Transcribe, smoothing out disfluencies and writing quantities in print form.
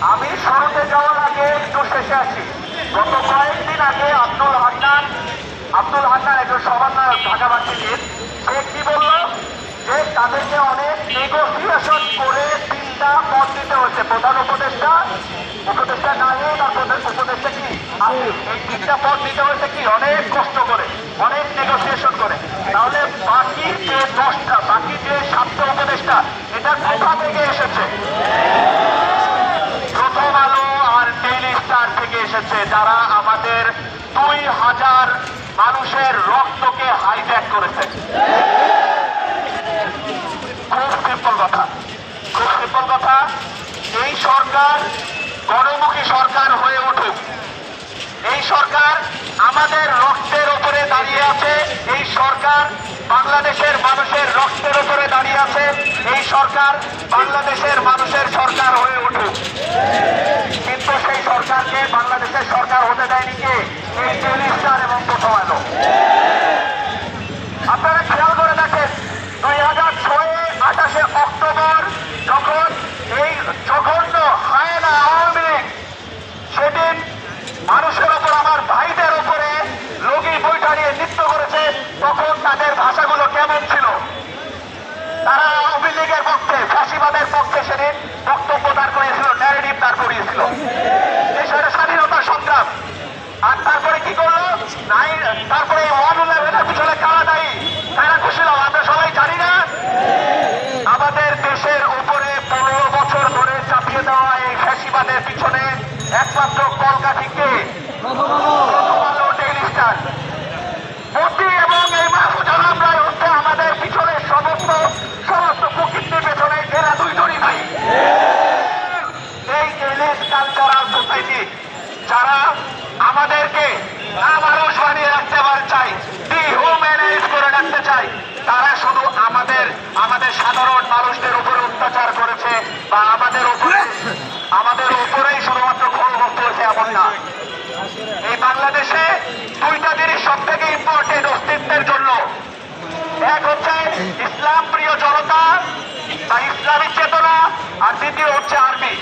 আমি শুরুতে যাওয়ার আগে একটু শেষে আসি। গত কয়েকদিন আগে আব্দুল হান্নান একজন সমন্বয়ক ঢাকাবাসীর, সে কি বলল যে তাদেরকে অনেক নেগোসিয়েশন করে 3টা পদ দিতে হয়েছে। প্রধান উপদেষ্টা নাহিদ আর উপদেষ্টা কি আসিফ, এই 3টা পদ দিতে হয়েছে কি অনেক কষ্ট করে, অনেক নেগোসিয়েশন করে। তাহলে বাকি যে 7টা উপদেষ্টা এটা কোথা থেকে এসেছে? প্রথম আলো আর ডেইলি স্টার থেকে এসেছে, যারা আমাদের 2000 মানুষের রক্তকে হাইজ্যাক করেছে। খুব সিম্পল কথা, এই সরকার গণমুখী সরকার হয়ে উঠুক। এই সরকার আমাদের রক্তের উপরে দাঁড়িয়ে আছে, এই সরকার বাংলাদেশের মানুষের রক্তের উপরে দাঁড়িয়ে আছে, এই সরকার বাংলাদেশের মানুষের সরকার হয়ে উঠুক। কিন্তু সেই সরকারকে বাংলাদেশের সরকার হতে দেয়নি কে? এই ডেইলি স্টার এবং প্রথম আলো। আপনারা খেয়াল করে দেখেন, 2006 অক্টোবর যখন এই জঘন্য হায়না আওয়ামী লীগ সেদিন মানুষের ওপর, আমার ভাইদের উপরে লগি বইটা নিয়ে নৃত্য করেছে, তখন তাদের ভাষাগুলো কেমন ছিল? তারা আওয়ামী লীগের পক্ষে, ফ্যাসিবাদের পক্ষে সেদিন বক্তব্য দাঁড় করিয়েছিল, ন্যারেটিভ দাঁড় করিয়েছিল, দেশের স্বাধীনতার সংগ্রাম। আর তারপরে কি করলো? তারপরে 111-এর পিছনে কারা দায়ী, কারা খুশি হলো আমরা সবাই জানি না। আমাদের দেশের উপরে 15 বছর ধরে চাপিয়ে দেওয়া এই ফ্যাসিবাদের পিছনে একমাত্র কলকাঠিকে প্রথম আলো, ডেইলি স্টার, মোদি এবং এই মাহফুজুল আমরাই হচ্ছে আমাদের পিছনে সমস্ত কুকীর্তির পেছনে এরা দুইজনই ভাই। এই এলিট কালচারাল সোসাইটি যারা আমাদেরকে মানুষ বানিয়ে রাখতে চায়, ডিহিউম্যানাইজ করে রাখতে চায়, তারা শুধু আমাদের সাধারণ মানুষদের উপরে অত্যাচার করেছে বা আমাদের উপরেই শুধুমাত্র খড়গস্ত হয়েছে এমন না। এই বাংলাদেশে 2টা জিনিস সব থেকে ইম্পর্টেন্ট অস্তিত্বের জন্য। এক হচ্ছে ইসলাম প্রিয় জনতা বা ইসলামী চেতনা, আর দ্বিতীয় হচ্ছে আর্মি।